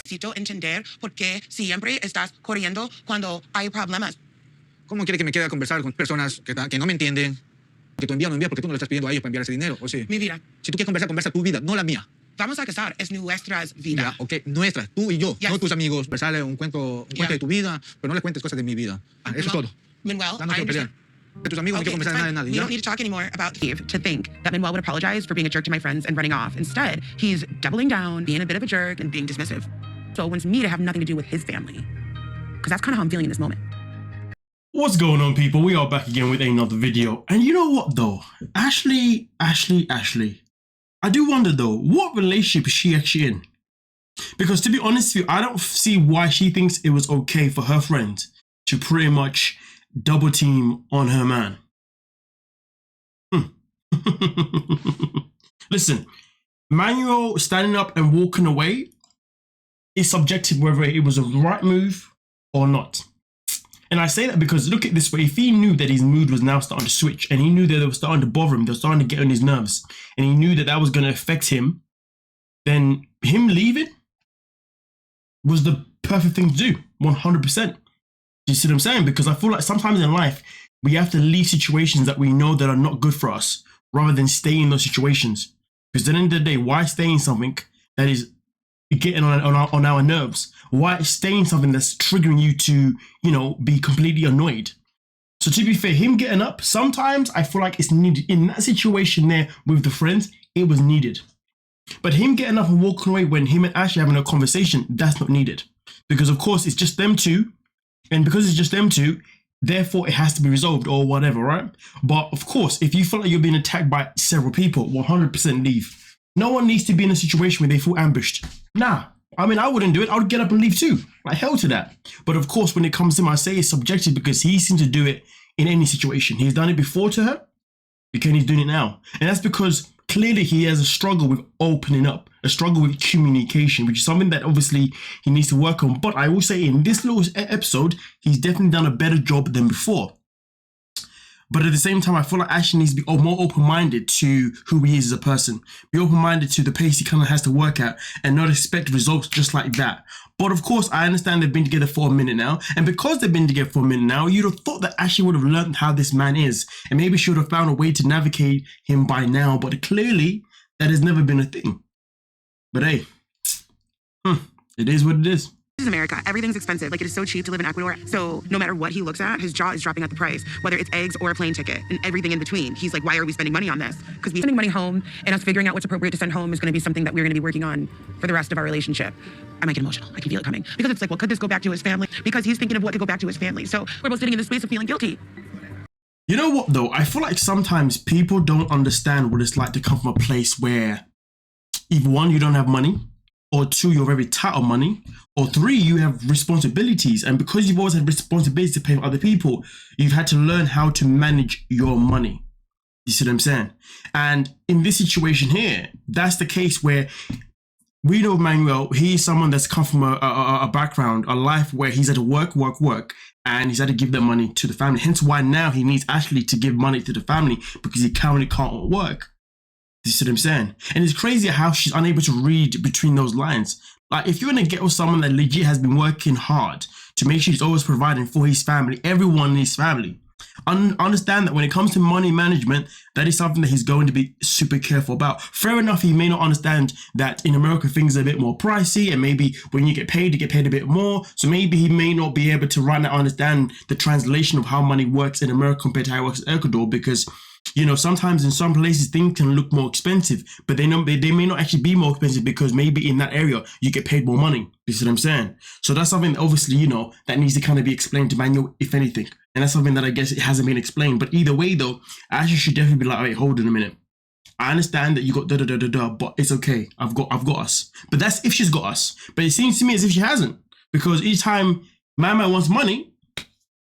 Necesito entender por qué siempre estás corriendo cuando hay problemas. ¿Cómo quiere que me quede a conversar con personas que no me entienden? Que tú envías, no envías porque tú no le estás pidiendo a ellos para enviar ese dinero. O sea, Mi vida. si tú quieres conversar, conversa tu vida, no la mía. Vamos a casar, es nuestras vidas. Ya, ok, nuestras, tú y yo, Yes. no tus amigos. Conversarle un cuento de tu vida, pero no le cuentes cosas de mi vida. Eso es todo. Manuel, Ya no quiero pelear. De tus amigos no quiero conversar nada de nadie. We don't need to talk anymore about Steve to think that Manuel would apologize for being a jerk to my friends and running off. Instead, he's doubling down, being a bit of a jerk, and being dismissive. So it wants me to have nothing to do with his family. Because that's kind of how I'm feeling in this moment. What's going on, people? We are back again with another video. And you know what, though? Ashley. I do wonder, though, what relationship is she actually in? Because to be honest with you, I don't see why she thinks it was okay for her friend to pretty much double team on her man. Listen, Manuel standing up and walking away is subjective whether it was a right move or not. And I say that because look at this way, if he knew that his mood was now starting to switch and he knew that it was starting to bother him, they were starting to get on his nerves, and he knew that that was going to affect him, then him leaving was the perfect thing to do, 100%. You see what I'm saying? Because I feel like sometimes in life, we have to leave situations that we know that are not good for us rather than stay in those situations. Because at the end of the day, why stay in something that is getting on our nerves? Why stay in something that's triggering you to, you know, be completely annoyed? So to be fair, him getting up, sometimes I feel like it's needed. In that situation there with the friends, it was needed. But him getting up and walking away when him and Ashley having a conversation, that's not needed. Because of course, it's just them two. And because it's just them two, therefore it has to be resolved or whatever, right? But of course, if you feel like you're being attacked by several people, 100% leave. No one needs to be in a situation where they feel ambushed. Nah, I mean, I wouldn't do it. I would get up and leave too. Like hell to that. But of course, when it comes to him, I say it's subjective because he seems to do it in any situation. He's done it before to her, because he's doing it now. And that's because clearly he has a struggle with opening up, a struggle with communication, which is something that obviously he needs to work on. But I will say in this little episode, he's definitely done a better job than before. But at the same time, I feel like Ashley needs to be more open-minded to who he is as a person. Be open-minded to the pace he kind of has to work at and not expect results just like that. But of course, I understand they've been together for a minute now. And because they've been together for a minute now, you'd have thought that Ashley would have learned how this man is. And maybe she would have found a way to navigate him by now. But clearly, that has never been a thing. But hey, it is what it is. This is America. Everything's expensive. Like, it is so cheap to live in Ecuador. So no matter what he looks at, his jaw is dropping at the price, whether it's eggs or a plane ticket and everything in between. He's like, why are we spending money on this? Because we're sending money home, and us figuring out what's appropriate to send home is going to be something that we're going to be working on for the rest of our relationship. I might get emotional. I can feel it coming. Because it's like, well, could this go back to his family? Because he's thinking of what could go back to his family. So we're both sitting in this space of feeling guilty. You know what, though? I feel like sometimes people don't understand what it's like to come from a place where either one, you don't have money, or two, you're very tight on money, or three, you have responsibilities. And because you've always had responsibilities to pay for other people, you've had to learn how to manage your money. You see what I'm saying? And in this situation here, that's the case where we know Manuel, he's someone that's come from a background, a life where he's had to work, and he's had to give that money to the family. Hence why now he needs Ashley to give money to the family because he currently can't work. You see what I'm saying? And it's crazy how she's unable to read between those lines. Like, if you're gonna get with someone that legit has been working hard to make sure he's always providing for his family, everyone in his family, understand that when it comes to money management, that is something that he's going to be super careful about. Fair enough, he may not understand that in America things are a bit more pricey, and maybe when you get paid a bit more. So maybe he may not be able to right now understand the translation of how money works in America compared to how it works in Ecuador, because you know, sometimes in some places things can look more expensive, but they may not actually be more expensive because maybe in that area you get paid more money. You see what I'm saying? So that's something that obviously, you know, that needs to kind of be explained to Manuel, if anything. And that's something that I guess it hasn't been explained. But either way, though, I actually should definitely be like, wait, hold on a minute. I understand that you got but it's okay. I've got us. But that's if she's got us. But it seems to me as if she hasn't, because each time man wants money,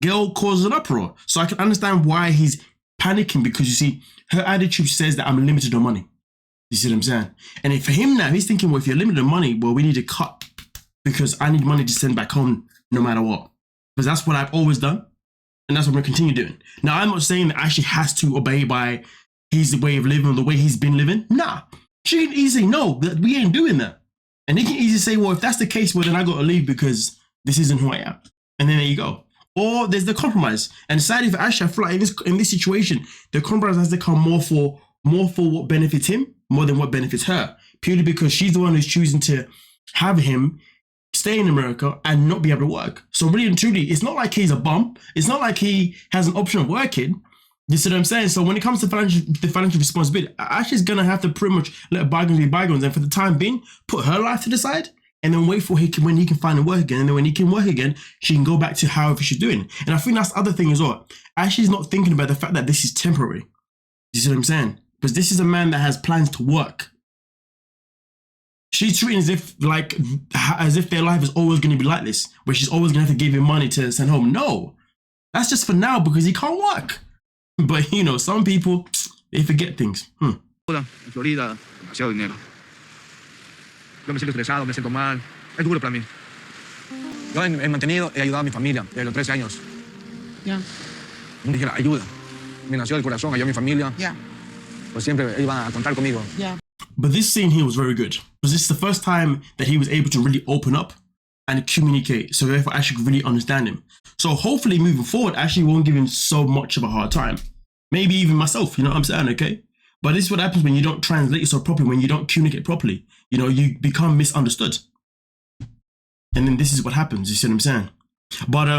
girl causes an uproar. So I can understand why he's panicking, because you see, her attitude says that I'm limited on money. You see what I'm saying? And if for him now, he's thinking, well, if you're limited on money, well, we need to cut because I need money to send back home no matter what. Because that's what I've always done, and that's what I'm going to continue doing. Now, I'm not saying that Ashley has to obey by his way of living or the way he's been living. Nah, she can easily say, no, we ain't doing that. And they can easily say, well, if that's the case, well, then I got to leave because this isn't who I am. And then there you go. Or there's the compromise. And sadly for Ashley, I feel like in this situation, the compromise has to come more for what benefits him more than what benefits her. Purely because she's the one who's choosing to have him stay in America and not be able to work. So really and truly, it's not like he's a bum. It's not like he has an option of working. You see what I'm saying? So when it comes to the financial responsibility, Ashley's going to have to pretty much let bygones be bygones. And for the time being, put her life to the side and then wait for when he can find work again. And then when he can work again, she can go back to however she's doing. And I think that's the other thing as well. Ashley's not thinking about the fact that this is temporary. You see what I'm saying? Because this is a man that has plans to work. She's treating as if their life is always going to be like this, where she's always going to have to give him money to send home. No, that's just for now because he can't work. But you know, some people, they forget things. En Florida, demasiado dinero. Yo me siento estresado, me siento mal. Es duro para mí. Yo he mantenido, he ayudado a mi familia desde los 13 años. Yeah. Me dijeron, ayuda. Me nació del corazón, ayudó a mi familia. Yeah. Pues siempre iban a contar conmigo. Yeah. But this scene here was very good because this is the first time that he was able to really open up and communicate. So therefore, Ashley could really understand him. So hopefully moving forward, Ashley won't give him so much of a hard time. Maybe even myself, you know what I'm saying, okay? But this is what happens when you don't translate yourself properly, when you don't communicate properly. You know, you become misunderstood. And then this is what happens, you see what I'm saying? But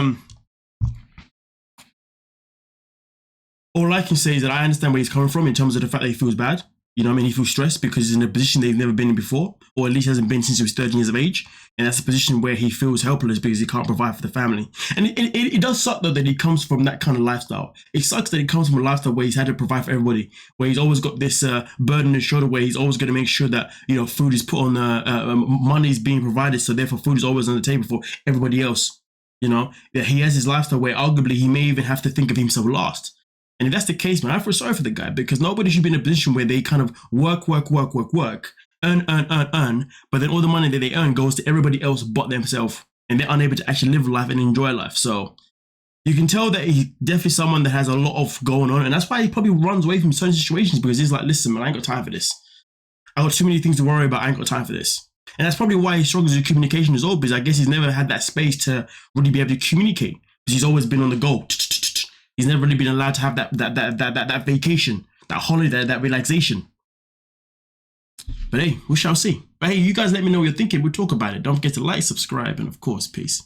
all I can say is that I understand where he's coming from in terms of the fact that he feels bad. You know what I mean? He feels stressed because he's in a position they've never been in before, or at least hasn't been since he was 13 years of age. And that's a position where he feels helpless because he can't provide for the family. And it does suck though that he comes from that kind of lifestyle. It sucks that he comes from a lifestyle where he's had to provide for everybody, where he's always got this burden on his shoulder, where he's always going to make sure that, you know, food is put on, money is being provided. So therefore food is always on the table for everybody else. You know, that he has his lifestyle where arguably he may even have to think of himself last. And if that's the case, man, I feel sorry for the guy because nobody should be in a position where they kind of work, earn, but then all the money that they earn goes to everybody else but themselves, and they're unable to actually live life and enjoy life. So you can tell that he's definitely someone that has a lot of going on, and that's why he probably runs away from certain situations because he's like, listen, man, I ain't got time for this. I got too many things to worry about. I ain't got time for this. And that's probably why he struggles with communication as well, because I guess he's never had that space to really be able to communicate because he's always been on the go. He's never really been allowed to have that vacation, that holiday, that relaxation. But hey, we shall see. But hey, you guys let me know what you're thinking. We'll talk about it. Don't forget to like, subscribe, and of course, peace.